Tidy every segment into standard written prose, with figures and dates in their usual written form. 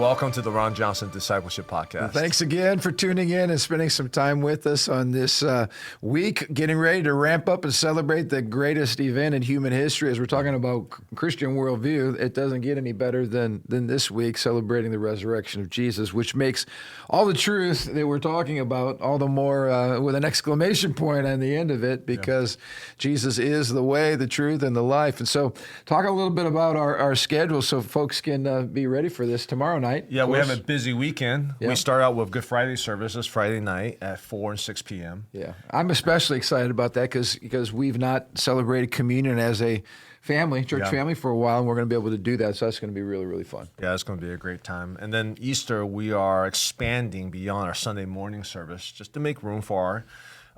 welcome to the Ron Johnson Discipleship Podcast. Thanks again for tuning in and spending some time with us on this week, getting ready to ramp up and celebrate the greatest event in human history. As we're talking about Christian worldview, it doesn't get any better than this week, celebrating the resurrection of Jesus, which makes all the truth that we're talking about all the more with an exclamation point on the end of it, because Jesus is the way, the truth, and the life. And so talk a little bit about our schedule so folks can be ready for this tomorrow night. Yeah, we have a busy weekend. Yeah. We start out with Good Friday services Friday night at 4 and 6 p.m. Yeah, I'm especially excited about that because we've not celebrated communion as a family, church family, for a while, and we're going to be able to do that. So that's going to be really, really fun. Yeah, it's going to be a great time. And then Easter, we are expanding beyond our Sunday morning service just to make room for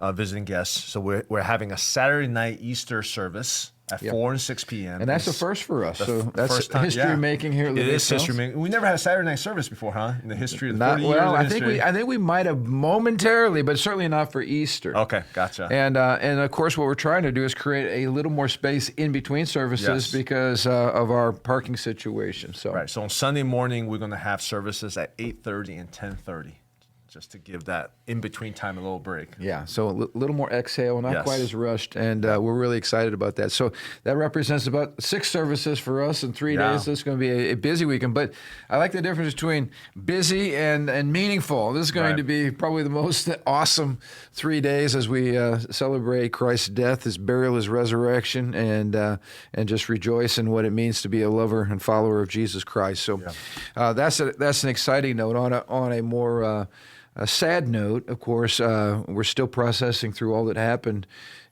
our visiting guests. So we're having a Saturday night Easter service at 4 and 6 p.m. And that's a first for us. So that's first time, history making here at It Living is history Stones. making. We never had a Saturday night service before, huh? In the history of the 40 years of history. I think we might have momentarily, but certainly not for Easter. Okay, gotcha. And of course, what we're trying to do is create a little more space in between services because of our parking situation. So right. So on Sunday morning, we're going to have services at 8:30 and 10:30. Just to give that in-between time a little break. Yeah, so a little more exhale, not quite as rushed, and we're really excited about that. So that represents about 6 services for us in 3 days. So it's going to be a busy weekend, but I like the difference between busy and meaningful. This is going to be probably the most awesome 3 days as we celebrate Christ's death, His burial, His resurrection, and just rejoice in what it means to be a lover and follower of Jesus Christ. So that's an exciting note. On a more a sad note, of course, we're still processing through all that happened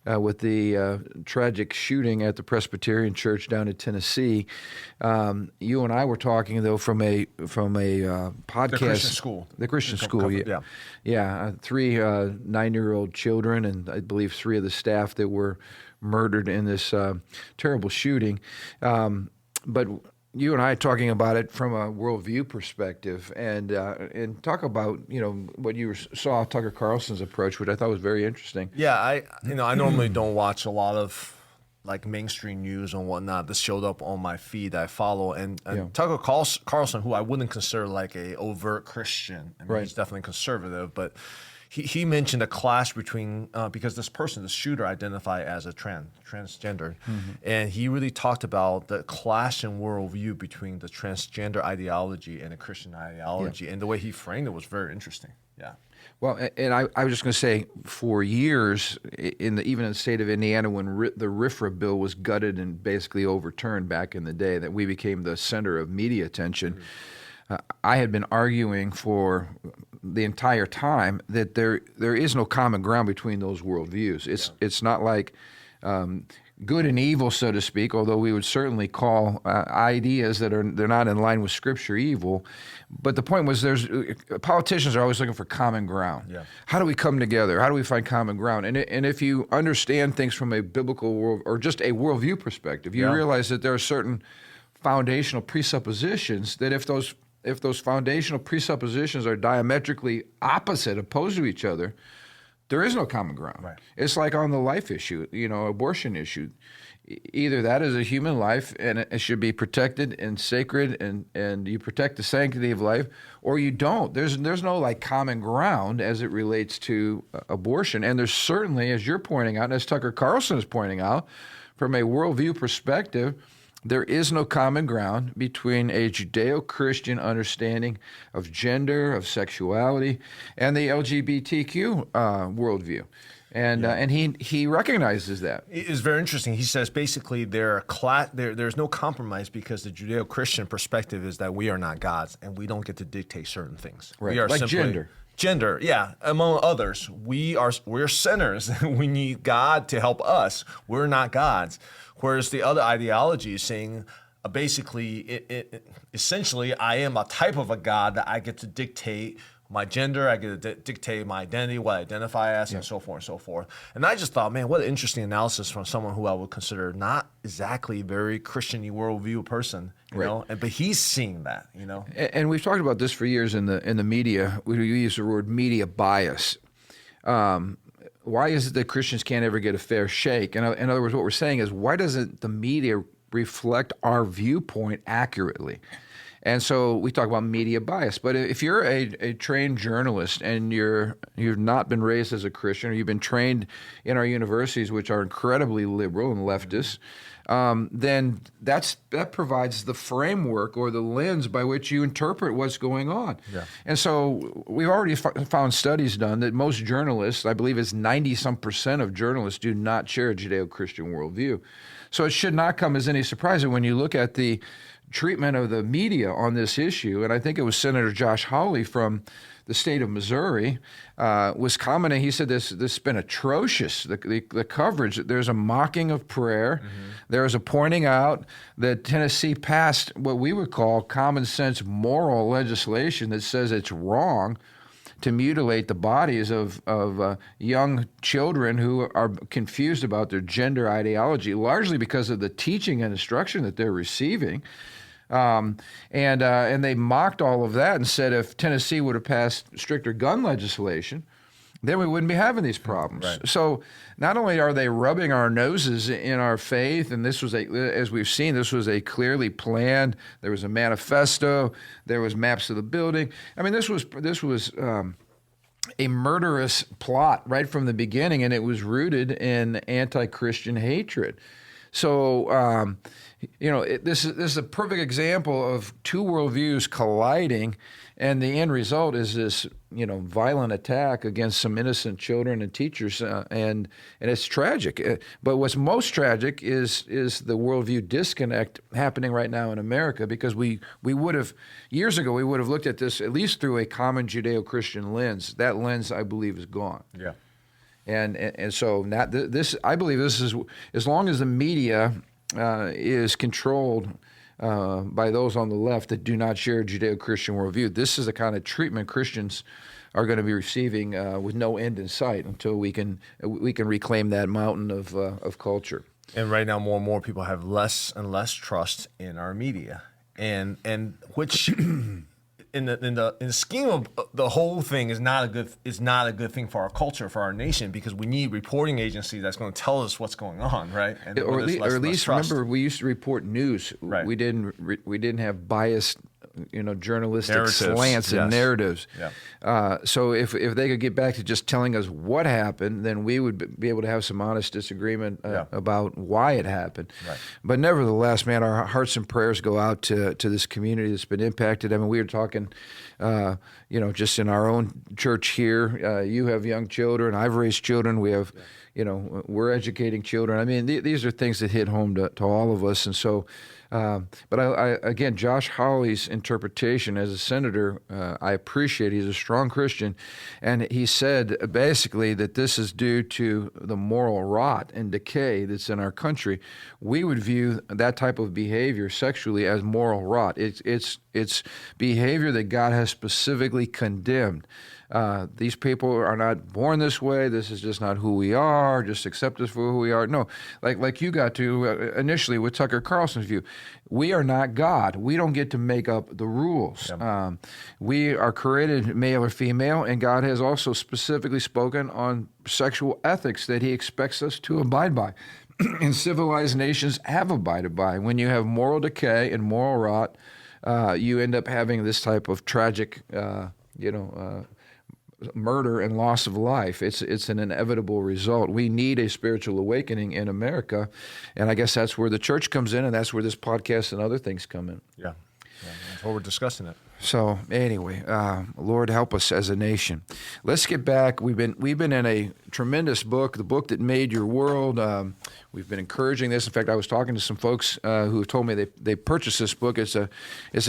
with the tragic shooting at the Presbyterian Church down in Tennessee. You and I were talking, though, from a podcast. The Christian school. The Christian school, yeah. 3 9-year-old children, and I believe 3 of the staff that were murdered in this terrible shooting. But you and I talking about it from a worldview perspective, and talk about what you saw Tucker Carlson's approach, which I thought was very interesting. Yeah, I normally don't watch a lot of like mainstream news and whatnot. This showed up on my feed that I follow, and Tucker Carlson, who I wouldn't consider like a overt Christian. I mean, he's definitely conservative, but he mentioned a clash between because this shooter, identified as a transgender, and he really talked about the clash in worldview between the transgender ideology and the Christian ideology, and the way he framed it was very interesting. Yeah. Well, and I was just going to say, for years, even in the state of Indiana, when the RFRA bill was gutted and basically overturned back in the day, that we became the center of media attention. I had been arguing for the entire time that there is no common ground between those worldviews. It's not like good and evil, so to speak, although we would certainly call ideas they're not in line with Scripture evil. But the point was, politicians are always looking for common ground. Yeah. How do we come together? How do we find common ground? And if you understand things from a biblical world or just a worldview perspective, you realize that there are certain foundational presuppositions that if those foundational presuppositions are diametrically opposed to each other, there is no common ground. Right. It's like on the life issue, abortion issue. Either that is a human life and it should be protected and sacred and you protect the sanctity of life, or you don't. There's no like common ground as it relates to abortion. And there's certainly, as you're pointing out, and as Tucker Carlson is pointing out, from a worldview perspective, there is no common ground between a Judeo-Christian understanding of gender, of sexuality, and the LGBTQ worldview. And he recognizes that. It is very interesting. He says basically there's no compromise because the Judeo-Christian perspective is that we are not gods and we don't get to dictate certain things. Right. We are like simply gender, yeah, among others. We're sinners. We need God to help us. We're not gods. Whereas the other ideology is saying basically, essentially, I am a type of a God that I get to dictate my gender, I get to dictate my identity, what I identify as, and so forth and so forth. And I just thought, man, what an interesting analysis from someone who I would consider not exactly very Christian-y worldview person, you know. But he's seeing that, you know. And we've talked about this for years in the media. We use the word media bias. Why is it that Christians can't ever get a fair shake? In other words, what we're saying is, why doesn't the media reflect our viewpoint accurately? And so we talk about media bias. But if you're a trained journalist and you've not been raised as a Christian, or you've been trained in our universities, which are incredibly liberal and leftist, then that provides the framework or the lens by which you interpret what's going on. Yeah. And so we've already found studies done that most journalists, I believe it's 90-some% of journalists, do not share a Judeo-Christian worldview. So it should not come as any surprise that when you look at the treatment of the media on this issue, and I think it was Senator Josh Hawley from the state of Missouri was commenting. He said this has been atrocious, the coverage. There's a mocking of prayer. Mm-hmm. There's a pointing out that Tennessee passed what we would call common sense moral legislation that says it's wrong to mutilate the bodies of young children who are confused about their gender ideology, largely because of the teaching and instruction that they're receiving. And they mocked all of that and said if Tennessee would have passed stricter gun legislation, then we wouldn't be having these problems. Right. So not only are they rubbing our noses in our faith, and this was as we've seen, this was a clearly planned. There was a manifesto. There was maps of the building. I mean, this was a murderous plot right from the beginning, and it was rooted in anti-Christian hatred. So, this is a perfect example of two worldviews colliding, and the end result is this, violent attack against some innocent children and teachers, and it's tragic. But what's most tragic is the worldview disconnect happening right now in America, because we would have, years ago, we would have looked at this at least through a common Judeo-Christian lens. That lens, I believe, is gone. Yeah. And so now I believe this is, as long as the media is controlled by those on the left that do not share a Judeo-Christian worldview, this is the kind of treatment Christians are going to be receiving with no end in sight until we can reclaim that mountain of culture. And right now, more and more people have less and less trust in our media, and which. In the scheme of the whole thing is not a good thing for our culture, for our nation, because we need reporting agencies that's going to tell us what's going on, right? And or at least remember, we used to report news. Right. We didn't have biased, journalistic narratives, slants and narratives. Yeah. So if they could get back to just telling us what happened, then we would be able to have some honest disagreement about why it happened. Right. But nevertheless, man, our hearts and prayers go out to this community that's been impacted. I mean, we were talking, just in our own church here. You have young children. I've raised children. We have, we're educating children. I mean, these are things that hit home to all of us, and so. But again, Josh Hawley's interpretation as a senator, I appreciate. He's a strong Christian, and he said basically that this is due to the moral rot and decay that's in our country. We would view that type of behavior sexually as moral rot. It's behavior that God has specifically condemned. These people are not born this way. This is just not who we are. Just accept us for who we are. No, like you got to initially with Tucker Carlson's view. We are not God. We don't get to make up the rules. Yep. We are created male or female, and God has also specifically spoken on sexual ethics that he expects us to abide by. And civilized nations have abided by. When you have moral decay and moral rot, you end up having this type of tragic, murder and loss of life. It's an inevitable result. We need a spiritual awakening in America, and I guess that's where the church comes in, and that's where this podcast and other things come in. Yeah, that's why we're discussing it. So anyway, Lord help us as a nation. Let's get back. We've been in a tremendous book, the book that made your world. We've been encouraging this. In fact, I was talking to some folks who have told me they purchased this book. It's a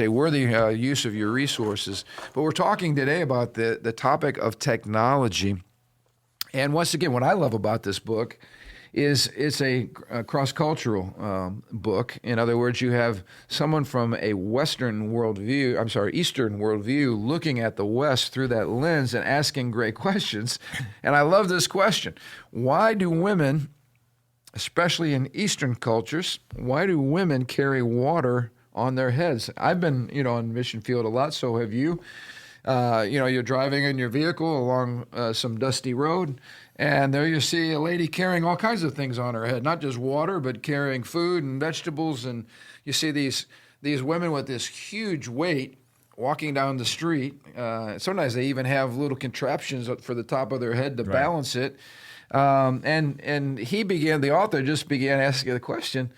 worthy use of your resources. But we're talking today about the topic of technology. And once again, what I love about this book is it's a cross-cultural book. In other words, you have someone from a Eastern worldview looking at the West through that lens and asking great questions. And I love this question. Why do women, especially in Eastern cultures, why do women carry water on their heads? I've been, on mission field a lot, so have you. You're driving in your vehicle along some dusty road, and there you see a lady carrying all kinds of things on her head, not just water, but carrying food and vegetables. And you see these these women with this huge weight walking down the street. Sometimes they even have little contraptions for the top of their head to balance it. And the author just began asking the question,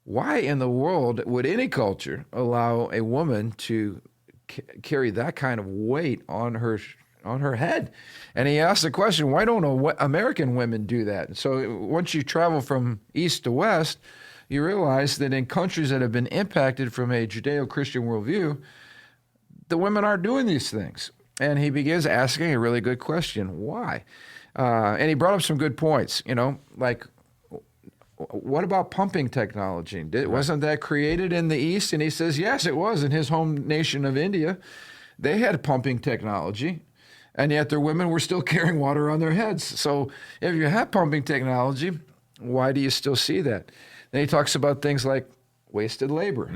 why in the world would any culture allow a woman to carry that kind of weight on her head? And he asked the question, why don't American women do that? So once you travel from east to west, you realize that in countries that have been impacted from a Judeo-Christian worldview, the women aren't doing these things. And he begins asking a really good question, why? And he brought up some good points, like, what about pumping technology? Wasn't that created in the East? And he says, yes, it was. In his home nation of India, they had pumping technology, and yet their women were still carrying water on their heads. So if you have pumping technology, why do you still see that? Then he talks about things like wasted labor,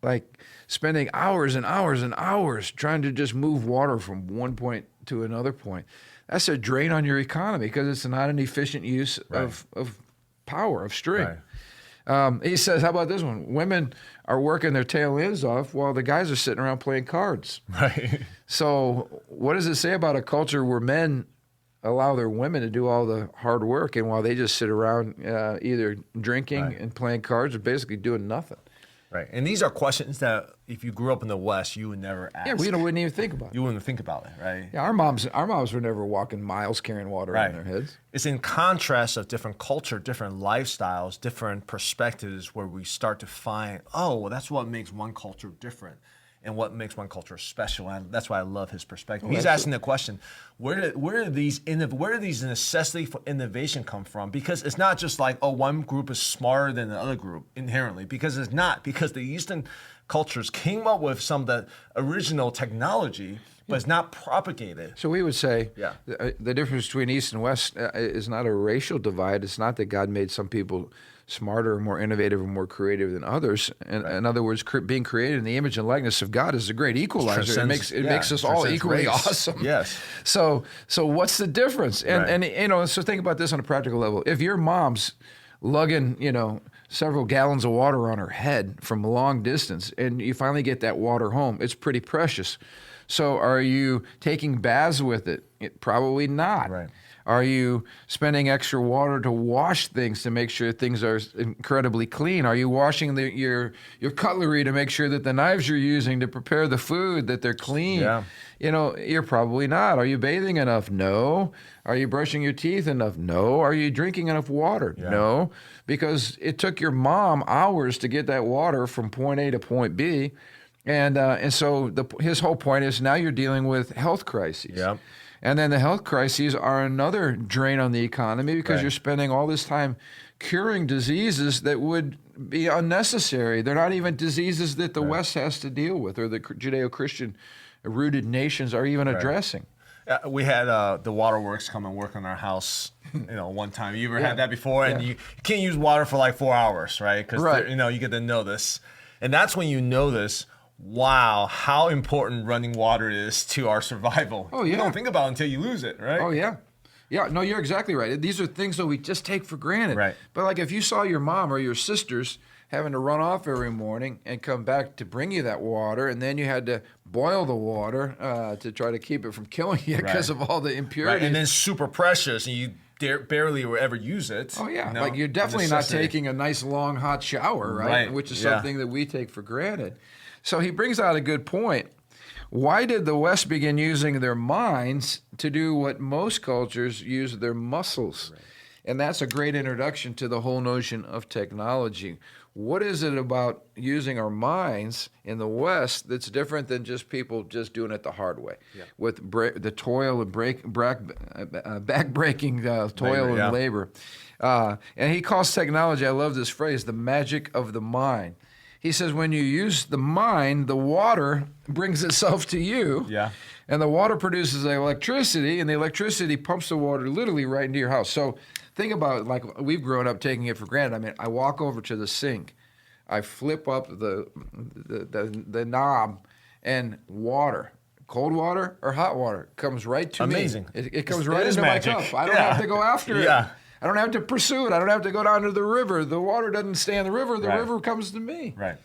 like spending hours and hours and hours trying to just move water from one point to another point. That's a drain on your economy because it's not an efficient use of power, of strength. He says, how about this one? Women are working their tail ends off while the guys are sitting around playing cards. Right. So what does it say about a culture where men allow their women to do all the hard work, and while they just sit around either drinking and playing cards or basically doing nothing? Right. And these are questions that if you grew up in the West, you would never ask. Yeah, we wouldn't even think about it. You wouldn't think about it, right? Yeah, our moms were never walking miles carrying water on their heads. It's in contrast of different culture, different lifestyles, different perspectives where we start to find, well, that's what makes one culture different and what makes one culture special. And that's why I love his perspective. He's asking the question, where do these necessity for innovation come from? Because it's not just like, one group is smarter than the other group inherently, because it's not. Because the Eastern cultures came up with some of the original technology, but it's not propagated. So we would say the difference between East and West is not a racial divide. It's not that God made some people smarter, more innovative, and more creative than others. In other words, being created in the image and likeness of God is a great equalizer. It makes us all equally awesome. Yes. So what's the difference? And so think about this on a practical level. If your mom's lugging, several gallons of water on her head from a long distance, and you finally get that water home, it's pretty precious. So are you taking baths with it? Probably not. Right. Are you spending extra water to wash things to make sure things are incredibly clean? Are you washing your cutlery to make sure that the knives you're using to prepare the food, that they're clean? Yeah. You're probably not. Are you bathing enough? No. Are you brushing your teeth enough? No. Are you drinking enough water? Yeah. No. Because it took your mom hours to get that water from point A to point B. And so his whole point is now you're dealing with health crises. Yeah. And then the health crises are another drain on the economy because you're spending all this time curing diseases that would be unnecessary. They're not even diseases that the West has to deal with or the Judeo-Christian rooted nations are even addressing. We had the waterworks come and work on our house, one time. You ever had that before? And you can't use water for like 4 hours, right? Because, you get to know this. And that's when you know this. Wow, how important running water is to our survival. Oh, yeah. You don't think about it until you lose it, right? Oh, yeah. Yeah, no, you're exactly right. These are things that we just take for granted. Right. But like if you saw your mom or your sisters having to run off every morning and come back to bring you that water, and then you had to boil the water to try to keep it from killing you because of all the impurities. Right. And then super precious, and you barely ever use it. Oh, yeah. Like you're definitely not taking a nice long hot shower, right? Which is something that we take for granted. So he brings out a good point. Why did the West begin using their minds to do what most cultures use their muscles? Right. And that's a great introduction to the whole notion of technology. What is it about using our minds in the West that's different than just people just doing it the hard way, with the toil and back-breaking toil and labor? And he calls technology, I love this phrase, the magic of the mind. He says when you use the mind, the water brings itself to you. Yeah. And the water produces electricity, and the electricity pumps the water literally right into your house. So think about it, like we've grown up taking it for granted. I mean, I walk over to the sink, I flip up the knob, and water, cold water or hot water, comes right to me. Amazing. It comes right into my cup. I don't have to go after it. I don't have to pursue it. I don't have to go down to the river. The water doesn't stay in the river. The river comes to me. Right.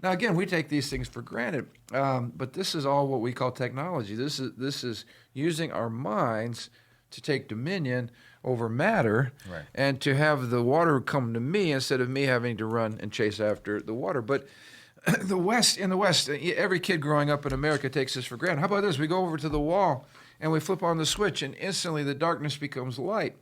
Now, again, we take these things for granted, but this is all what we call technology. This is using our minds to take dominion over matter, right, and to have the water come to me instead of me having to run and chase after the water. But in the West, every kid growing up in America takes this for granted. How about this? We go over to the wall and we flip on the switch, and instantly the darkness becomes light.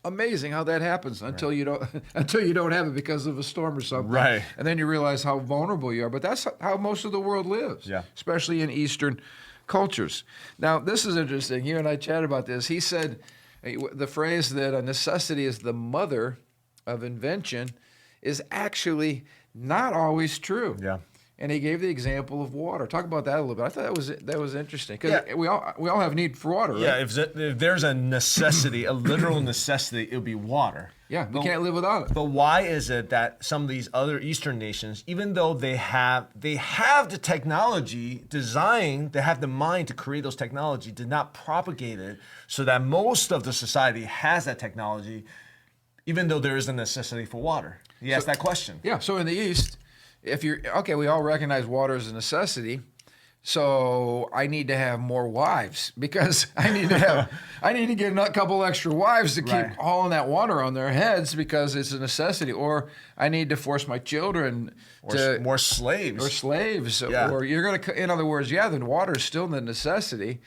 Amazing how that happens until you don't have it because of a storm or something. Right. And then you realize how vulnerable you are. But that's how most of the world lives, yeah, especially in Eastern cultures. Now, this is interesting. You and I chatted about this. He said the phrase that a necessity is the mother of invention is actually not always true. Yeah. And he gave the example of water. Talk about that a little bit. I thought that was interesting because we all have need for water, right? Yeah, if there's a necessity, a literal necessity, it would be water. Yeah, we can't live without it. But why is it that some of these other Eastern nations, even though they have the technology designed, they have the mind to create those technology, did not propagate it so that most of the society has that technology, even though there is a necessity for water? He asked that question. Yeah, so in the East, we all recognize water as a necessity. So I need to have more wives because I need to get a couple extra wives to keep hauling that water on their heads because it's a necessity. Or I need to force my children to more slaves. Or slaves. Yeah. Or you're going to, in other words, the water is still the necessity,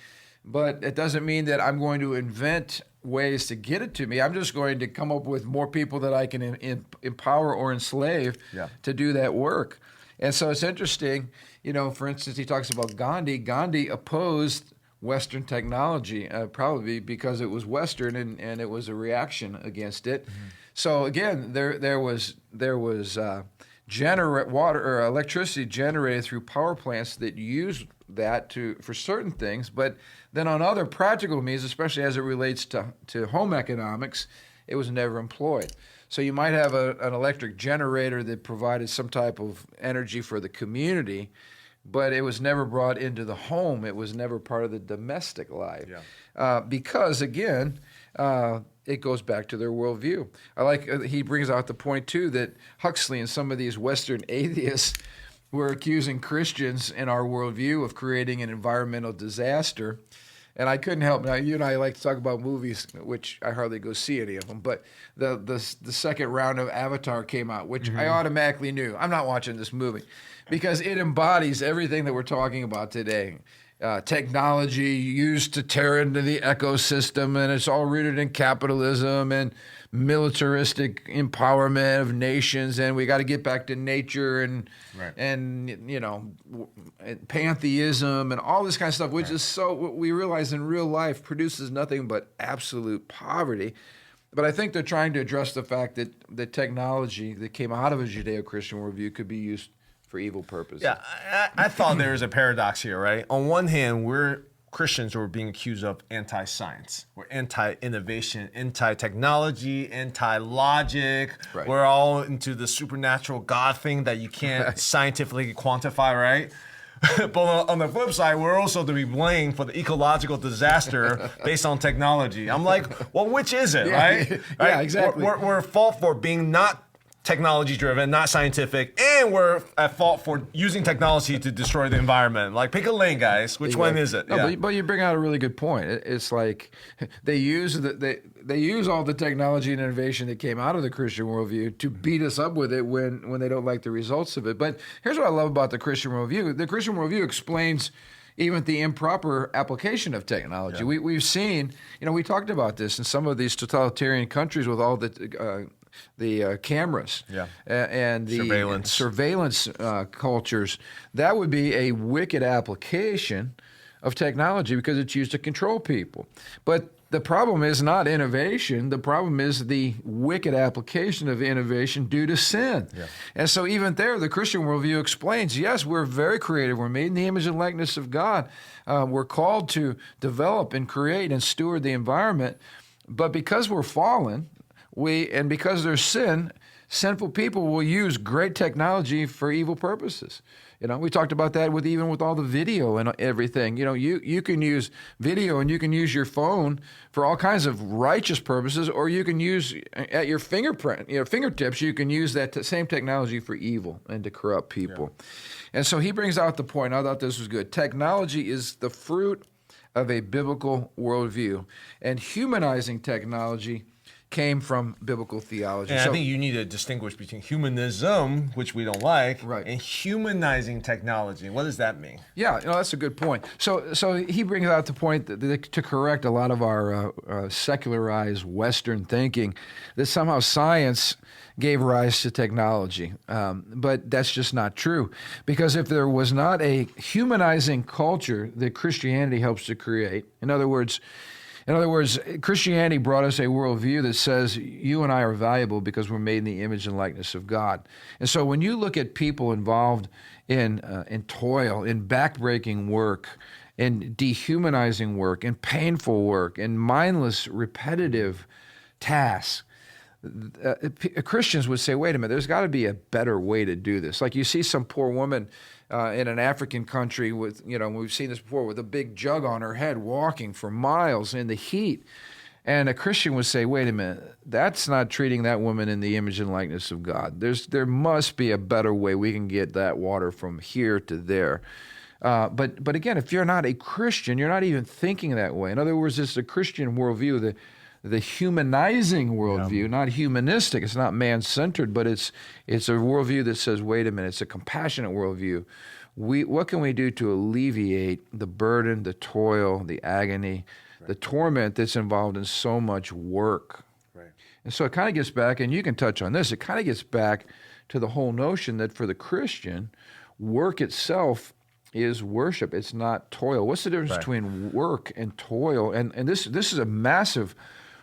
but it doesn't mean that I'm going to invent ways to get it to me. I'm just going to come up with more people that I can empower or enslave to do that work. And so it's interesting, for instance, he talks about Gandhi. Gandhi opposed Western technology, probably because it was Western and it was a reaction against it. Mm-hmm. So again, there was water or electricity generated through power plants that used that for certain things, but then on other practical means, especially as it relates to home economics, it was never employed. So you might have an electric generator that provided some type of energy for the community, but it was never brought into the home. It was never part of the domestic life. Yeah. Because, again, it goes back to their worldview. He brings out the point, too, that Huxley and some of these Western atheists were accusing Christians in our worldview of creating an environmental disaster. And I couldn't help. Now, you and I like to talk about movies, which I hardly go see any of them. But the second round of Avatar came out, which I automatically knew. I'm not watching this movie because it embodies everything that we're talking about today. Technology used to tear into the ecosystem, and it's all rooted in capitalism and militaristic empowerment of nations, and we got to get back to nature and pantheism and all this kind of stuff, which is so what we realize in real life produces nothing but absolute poverty. But I think they're trying to address the fact that the technology that came out of a Judeo-Christian worldview could be used for evil purposes. Yeah, I thought there was a paradox here, right? On one hand, we're Christians who are being accused of anti-science. We're anti-innovation, anti-technology, anti-logic. Right. We're all into the supernatural God thing that you can't scientifically quantify, right? But on the flip side, we're also to be blamed for the ecological disaster based on technology. I'm like, well, which is it, right? Yeah, exactly. We're at fault for being not technology-driven, not scientific, and we're at fault for using technology to destroy the environment. Like, pick a lane, guys. Which one is it? No, but you bring out a really good point. It's like they use all the technology and innovation that came out of the Christian worldview to beat us up with it when they don't like the results of it. But here's what I love about the Christian worldview. The Christian worldview explains even the improper application of technology. Yeah. We've seen, we talked about this in some of these totalitarian countries with all the cameras and the surveillance cultures. That would be a wicked application of technology because it's used to control people. But the problem is not innovation. The problem is the wicked application of innovation due to sin. Yeah. And so even there, the Christian worldview explains, yes, we're very creative. We're made in the image and likeness of God. We're called to develop and create and steward the environment. But because we're fallen, because there's sin, sinful people will use great technology for evil purposes. We talked about that even with all the video and everything. You can use video and you can use your phone for all kinds of righteous purposes, or you can use at your fingertips, you can use that same technology for evil and to corrupt people. Yeah. And so he brings out the point. I thought this was good. Technology is the fruit of a biblical worldview, and humanizing technology came from biblical theology. And I think you need to distinguish between humanism, which we don't like, right, and humanizing technology. What does that mean? Yeah, that's a good point. So he brings out the point that to correct a lot of our secularized Western thinking, that somehow science gave rise to technology. But that's just not true. Because if there was not a humanizing culture that Christianity helps to create, in other words, Christianity brought us a worldview that says you and I are valuable because we're made in the image and likeness of God. And so when you look at people involved in toil, in backbreaking work, in dehumanizing work, in painful work, in mindless, repetitive tasks, Christians would say, wait a minute, there's got to be a better way to do this. Like you see some poor woman in an African country with, we've seen this before, with a big jug on her head, walking for miles in the heat. And a Christian would say, wait a minute, that's not treating that woman in the image and likeness of God. There must be a better way we can get that water from here to there. But again, if you're not a Christian, you're not even thinking that way. In other words, it's a Christian worldview, the humanizing worldview, not humanistic. It's not man-centered, but it's a worldview that says, wait a minute, it's a compassionate worldview. What can we do to alleviate the burden, the toil, the agony, the torment that's involved in so much work? Right. And so it kind of gets back, and you can touch on this, it kind of gets back to the whole notion that for the Christian, work itself is worship. It's not toil. What's the difference between work and toil? And this is a massive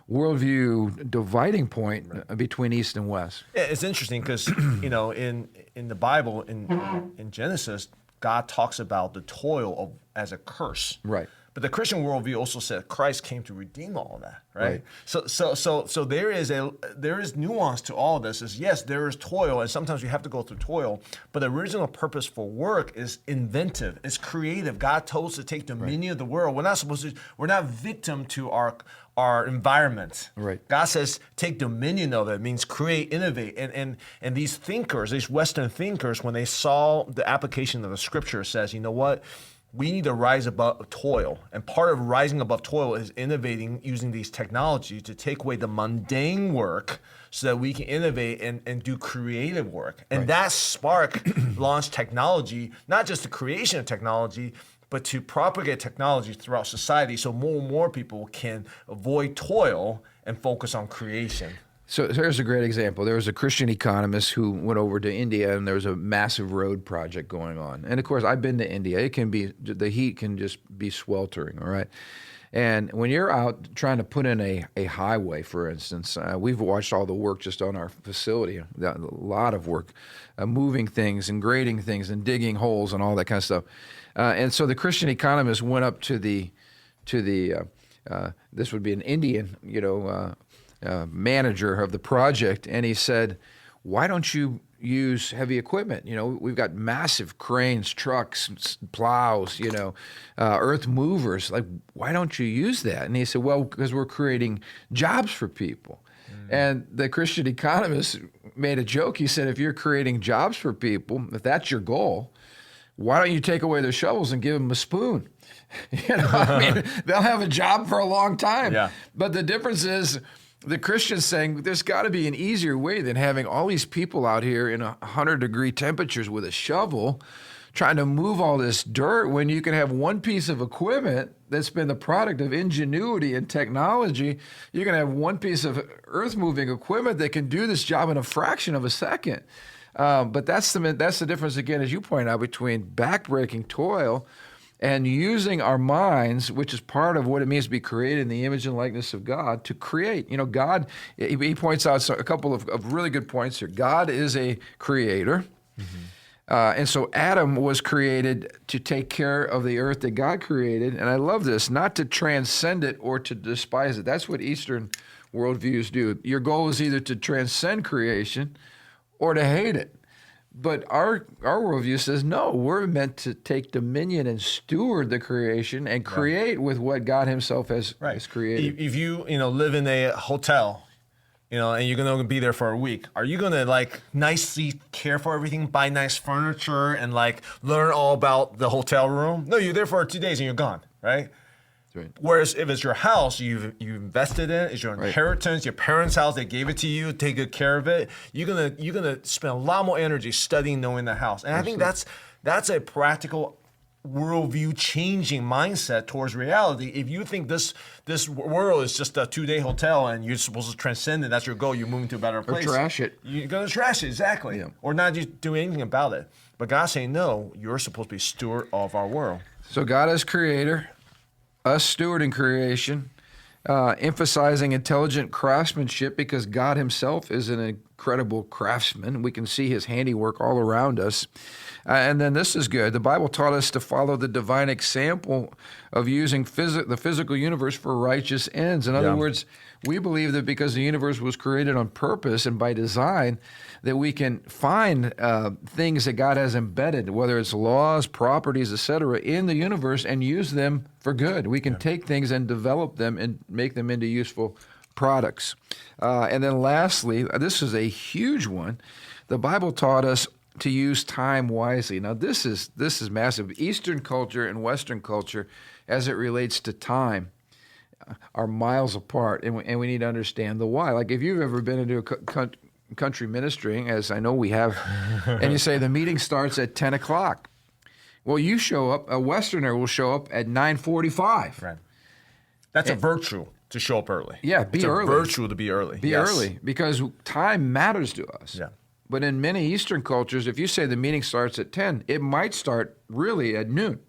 worldview dividing point between East and West. Yeah, it's interesting because in the Bible, in Genesis, God talks about the toil as a curse. Right. But the Christian worldview also said Christ came to redeem all of that, right? So there is nuance to all of this. Is yes, there is toil, and sometimes you have to go through toil. But the original purpose for work is inventive, it's creative. God told us to take dominion of the world. We're not victim to our environment. Right. God says take dominion of it. It means create, innovate. And these thinkers, these Western thinkers, when they saw the application of the scripture, says, you know what? We need to rise above toil. And part of rising above toil is innovating using these technologies to take away the mundane work so that we can innovate and do creative work. And that spark launched technology, not just the creation of technology, but to propagate technology throughout society so more and more people can avoid toil and focus on creation. So here's a great example. There was a Christian economist who went over to India, and there was a massive road project going on. And of course, I've been to India. The heat can just be sweltering, all right? And when you're out trying to put in a highway, for instance, we've watched all the work just on our facility, a lot of work, moving things and grading things and digging holes and all that kind of stuff. And so the Christian economist went up to the this would be an Indian, manager of the project, and he said, why don't you use heavy equipment? We've got massive cranes, trucks, plows, earth movers. Like, why don't you use that? And he said, well, because we're creating jobs for people. And the Christian economist made a joke. He said, if you're creating jobs for people, if that's your goal, why don't you take away their shovels and give them a spoon? They'll have a job for a long time. Yeah. But the difference is, the Christian's saying there's got to be an easier way than having all these people out here in 100-degree temperatures with a shovel trying to move all this dirt when you can have one piece of equipment that's been the product of ingenuity and technology. You can have one piece of earth-moving equipment that can do this job in a fraction of a second. But that's the difference, again, as you point out, between backbreaking toil and using our minds, which is part of what it means to be created in the image and likeness of God, to create. God, he points out a couple of really good points here. God is a creator. Mm-hmm. And so Adam was created to take care of the earth that God created. And I love this, not to transcend it or to despise it. That's what Eastern worldviews do. Your goal is either to transcend creation or to hate it. But our worldview says, no, we're meant to take dominion and steward the creation and create with what God himself has created. If you live in a hotel, and you're going to be there for a week, are you going to like nicely care for everything, buy nice furniture and like learn all about the hotel room? No, you're there for 2 days and you're gone, right? Right. Whereas if it's your house, you invested in it, it's your inheritance, your parents' house, they gave it to you, take good care of it. You're gonna spend a lot more energy studying, knowing the house, and I think that's a practical worldview changing mindset towards reality. If you think this world is just a 2-day hotel and you're supposed to transcend it, that's your goal, you're moving to a better place. Or trash it. You're gonna trash it, exactly, or not just do anything about it. But God's saying, no, you're supposed to be steward of our world. So God is creator. Us stewarding creation, emphasizing intelligent craftsmanship because God himself is an incredible craftsman. We can see his handiwork all around us. And then this is good. The Bible taught us to follow the divine example of using the physical universe for righteous ends. In other words, we believe that because the universe was created on purpose and by design, that we can find things that God has embedded, whether it's laws, properties, etc., in the universe and use them for good. We can take things and develop them and make them into useful products. And then lastly, this is a huge one. The Bible taught us to use time wisely. Now, this is massive. Eastern culture and Western culture, as it relates to time, are miles apart, and we need to understand the why. Like if you've ever been into a country ministry, as I know we have, and you say the meeting starts at 10 o'clock. Well, you show up, a Westerner will show up at 9:45. Right. That's a virtue to show up early. Yeah, be early. It's a virtue to be early. Be early, because time matters to us. Yeah. But in many Eastern cultures, if you say the meeting starts at 10, it might start really at noon.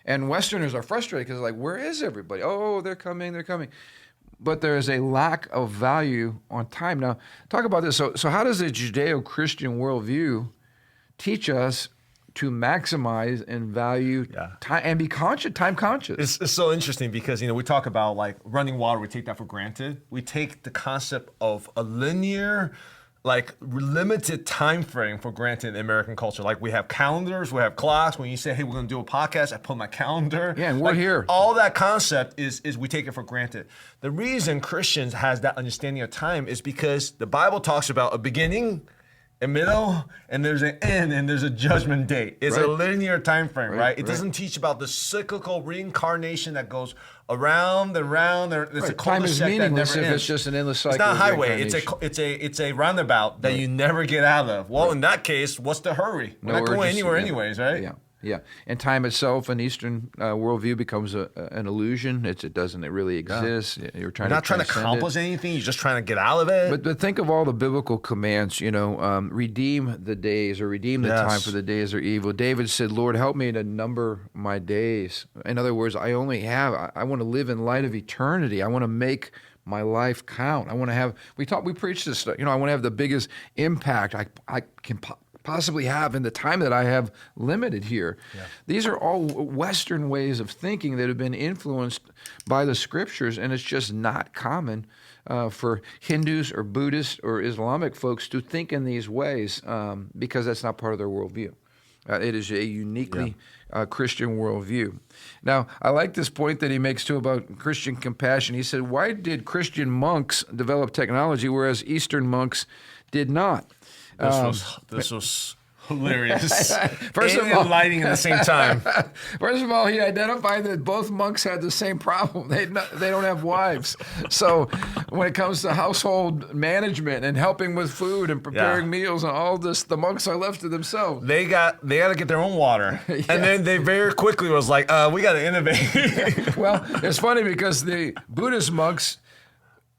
And Westerners are frustrated because they're like, where is everybody? Oh, they're coming. But there is a lack of value on time. Now, talk about this. So how does the Judeo-Christian worldview teach us to maximize and value time and be time conscious? It's so interesting because, we talk about like running water. We take that for granted. We take the concept of a linear, like limited time frame for granted in American culture. Like we have calendars, we have clocks. When you say, hey, we're going to do a podcast, I put my calendar. Yeah, and we're here. All that concept is we take it for granted. The reason Christians has that understanding of time is because the Bible talks about a beginning, a middle, and there's an end, and there's a judgment date. It's a linear time frame, right? It doesn't teach about the cyclical reincarnation that goes around and round. It's a time is meaningless if it's just an endless cycle. It's not a highway. It's a roundabout that you never get out of. Well, in that case, what's the hurry? We're not going anywhere anyways, right? Yeah. And time itself in Eastern worldview becomes an illusion. It doesn't really exist. You're not trying to accomplish anything. You're just trying to get out of it. But think of all the biblical commands, redeem the days or redeem the time for the days are evil. David said, Lord, help me to number my days. In other words, I want to live in light of eternity. I want to make my life count. I want to have, we preach this stuff, I want to have the biggest impact I can possibly have in the time that I have limited here. Yeah. These are all Western ways of thinking that have been influenced by the scriptures, and it's just not common for Hindus or Buddhists or Islamic folks to think in these ways because that's not part of their worldview. It is a uniquely Christian worldview. Now, I like this point that he makes too about Christian compassion. He said, why did Christian monks develop technology whereas Eastern monks did not? This was hilarious. First of all, enlightening at the same time. First of all, he identified that both monks had the same problem. They don't have wives. So when it comes to household management and helping with food and preparing meals and all this, the monks are left to themselves. They got to get their own water. And then they very quickly was like, we got to innovate. Well, it's funny because the Buddhist monks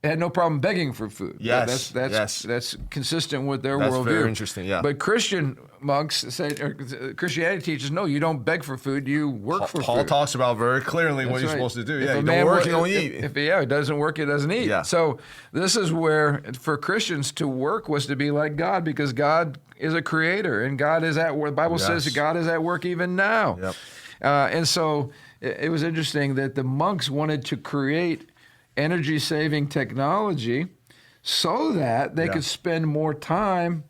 had no problem begging for food. Yes, that's consistent with their worldview. That's very interesting, yeah. But Christian monks say, Christianity teaches, no, you don't beg for food, you work for food. Paul talks about very clearly what you're supposed to do. Yeah, you don't work, you don't eat. If it doesn't work, it doesn't eat. Yeah. So this is where, for Christians to work was to be like God, because God is a creator, and God is at work. The Bible says that God is at work even now. Yep. And so it was interesting that the monks wanted to create energy-saving technology so that they could spend more time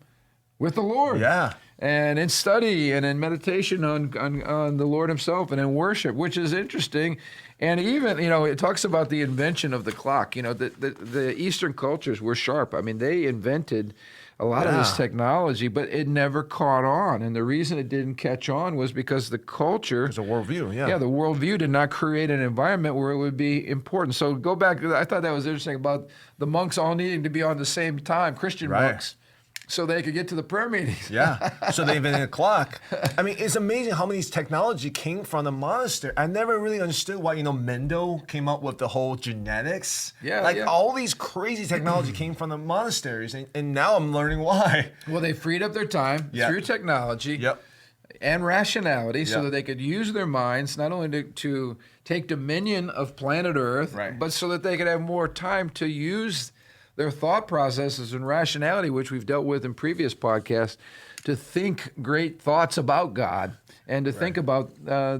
with the Lord. Yeah. And in study and in meditation on the Lord himself and in worship, which is interesting. And even, it talks about the invention of the clock. The Eastern cultures were sharp. I mean, they invented a lot of this technology, but it never caught on. And the reason it didn't catch on was because the culture... It's a worldview, Yeah, the worldview did not create an environment where it would be important. So go back, I thought that was interesting about the monks all needing to be on the same time, Christian monks, so they could get to the prayer meetings. Yeah, so they invented a clock. I mean, it's amazing how many technology came from the monastery. I never really understood why, Mendel came up with the whole genetics. All these crazy technology came from the monasteries, and now I'm learning why. Well, they freed up their time through technology and rationality so that they could use their minds not only to take dominion of planet Earth, but so that they could have more time to use their thought processes and rationality, which we've dealt with in previous podcasts, to think great thoughts about God and to think about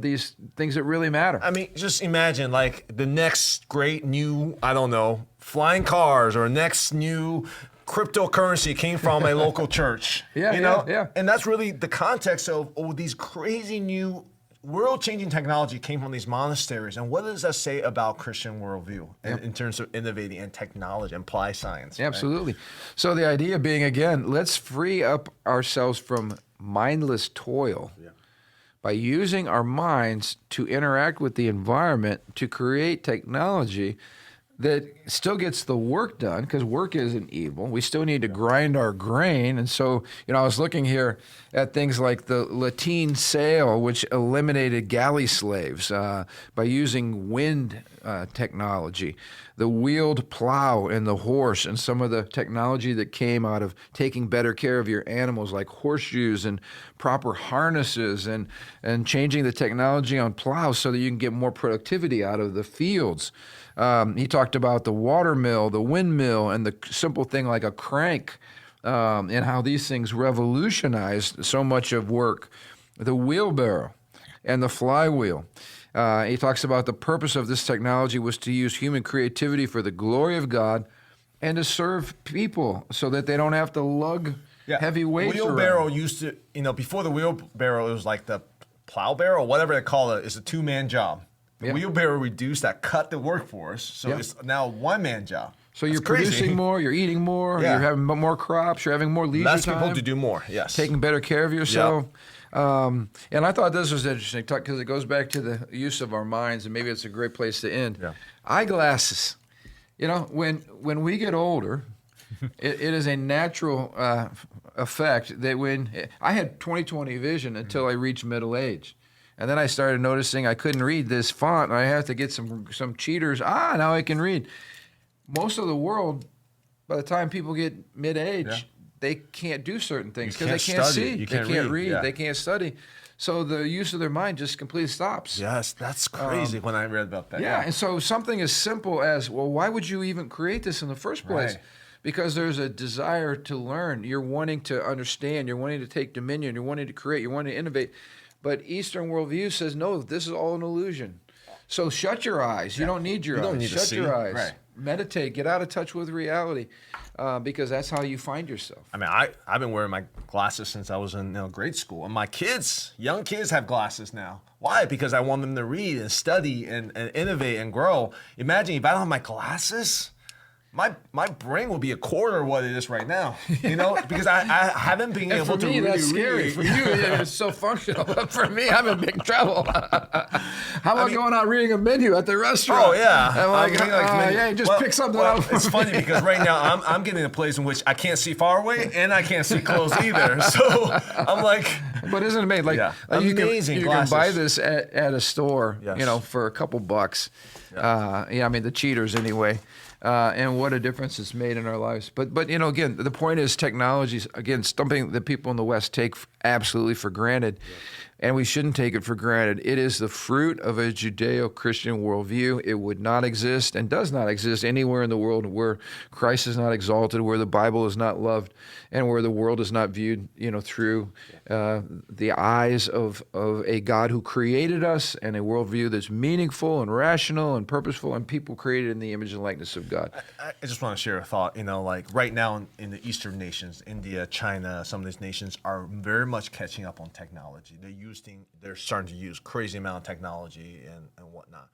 these things that really matter. I mean, just imagine like the next great new, flying cars or next new cryptocurrency came from a local church. And that's really the context of these crazy new world-changing technology came from these monasteries. And what does that say about Christian worldview in terms of innovating and technology and apply science? Absolutely. So the idea being, again, let's free up ourselves from mindless toil by using our minds to interact with the environment to create technology that still gets the work done, because work isn't evil. We still need to grind our grain. And so, I was looking here at things like the lateen sail, which eliminated galley slaves by using wind technology, the wheeled plow and the horse, and some of the technology that came out of taking better care of your animals, like horseshoes and proper harnesses, and changing the technology on plows so that you can get more productivity out of the fields. He talked about the water mill, the windmill, and the simple thing like a crank, and how these things revolutionized so much of work. The wheelbarrow and the flywheel. He talks about the purpose of this technology was to use human creativity for the glory of God and to serve people so that they don't have to lug heavy weights wheelbarrow around. used to, before the wheelbarrow, it was like the plow barrow, whatever they call it. It's a two-man job. The wheelbarrow reduced that, cut the workforce, so it's now a one-man job. So you're producing more, you're eating more, you're having more crops, you're having more leisure time. Less people to do more, taking better care of yourself. And I thought this was interesting because it goes back to the use of our minds, and maybe it's a great place to end. Eyeglasses. When we get older, it is a natural effect that when I had 20/20 vision until I reached middle age. And then I started noticing I couldn't read this font, and I have to get some cheaters. Now I can read. Most of the world, by the time people get mid-age, they can't do certain things because they can't see. They can't read. They can't study. So the use of their mind just completely stops. Yes, that's crazy when I read about that. And so something as simple as, well, why would you even create this in the first place? Because there's a desire to learn. You're wanting to understand. You're wanting to take dominion. You're wanting to create. You're wanting to innovate. But Eastern worldview says, no, this is all an illusion. So shut your eyes. You don't need your eyes. Don't need shut to your see. eyes. Meditate. Get out of touch with reality, because that's how you find yourself. I mean, I've been wearing my glasses since I was in grade school. And my young kids have glasses now. Why? Because I want them to read and study and innovate and grow. Imagine if I don't have my glasses, my brain will be a quarter of what it is right now, because I haven't been able to really read. That's scary. For you, it's so functional. But for me, I'm in big trouble. How about going out reading a menu at the restaurant? Oh, yeah. I'm like, just pick something up. It's funny because right now I'm getting in a place in which I can't see far away and I can't see close either. So I'm like... But isn't it amazing? Amazing you can buy this at a store, for a couple bucks. The cheaters anyway. And what a difference it's made in our lives. But again, the point is technology is, again, something that people in the West take absolutely for granted. and we shouldn't take it for granted. It is the fruit of a Judeo-Christian worldview. It would not exist and does not exist anywhere in the world where Christ is not exalted, where the Bible is not loved, and where the world is not viewed, through the eyes of a God who created us, and a worldview that's meaningful and rational and purposeful, and people created in the image and likeness of God. I just want to share a thought. Like right now in the Eastern nations, India, China, some of these nations are very much catching up on technology. They're starting to use crazy amount of technology and whatnot.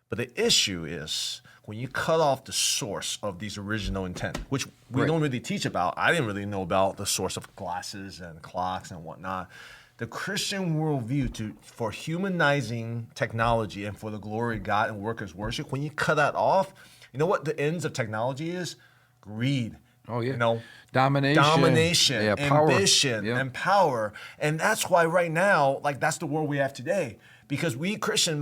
But the issue is when you cut off the source of these original intent, which we don't really teach about. I didn't really know about the source of glasses and clocks and whatnot. The Christian worldview for humanizing technology and for the glory of God and workers' worship, when you cut that off, you know what the ends of technology is? Greed. Oh, yeah. Domination, ambition, power. And power. And that's why right now, that's the world we have today. Because we Christian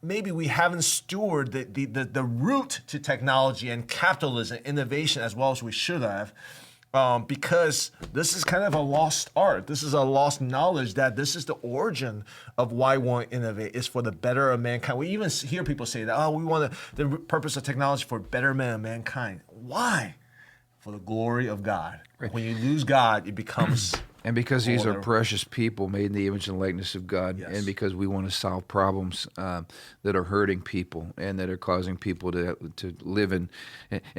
maybe we haven't stewarded the root to technology and capitalism, innovation as well as we should have. Because this is kind of a lost art. This is a lost knowledge that this is the origin of why we want to innovate. It's for the better of mankind. We even hear people say that, we want the purpose of technology for betterment of mankind. Why? For the glory of God. Right. When you lose God, it becomes... And because these are precious people made in the image and likeness of God, yes. And because we want to solve problems that are hurting people and that are causing people to live in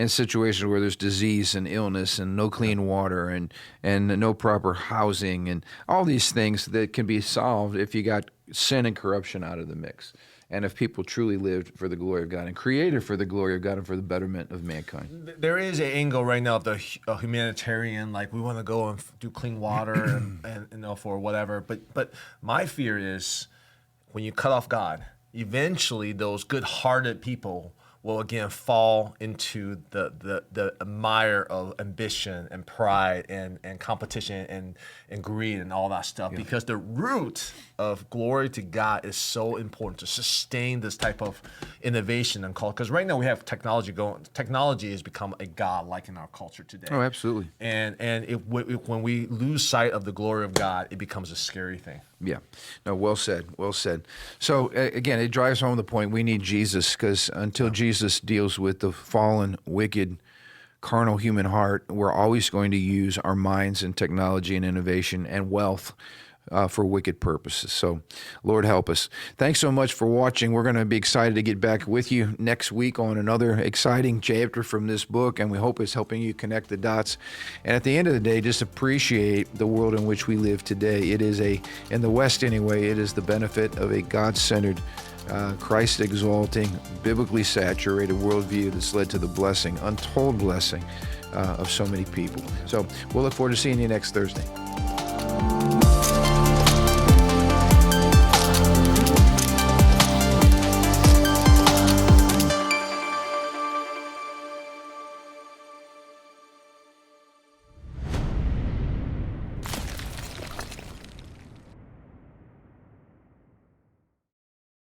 situations where there's disease and illness and no clean water and no proper housing and all these things that can be solved if you got sin and corruption out of the mix. And if people truly lived for the glory of God and created for the glory of God and for the betterment of mankind. There is an angle right now of the humanitarian, we want to go and do clean water and for whatever. But my fear is when you cut off God, eventually those good-hearted people will again fall into the mire of ambition and pride and competition and greed and all that stuff. Yeah. Because the root of glory to God is so important to sustain this type of innovation and culture. Because right now we have technology going. Technology has become a god in our culture today. Oh, absolutely. And when we lose sight of the glory of God, it becomes a scary thing. Yeah. No, well said. Well said. So, again, it drives home the point we need Jesus, because until Jesus deals with the fallen, wicked, carnal human heart, we're always going to use our minds and technology and innovation and wealth for wicked purposes. So, Lord, help us. Thanks so much for watching. We're going to be excited to get back with you next week on another exciting chapter from this book, and we hope it's helping you connect the dots. And at the end of the day, just appreciate the world in which we live today. It is in the West anyway, it is the benefit of a God-centered, Christ-exalting, biblically saturated worldview that's led to the blessing, untold blessing of so many people. So we'll look forward to seeing you next Thursday.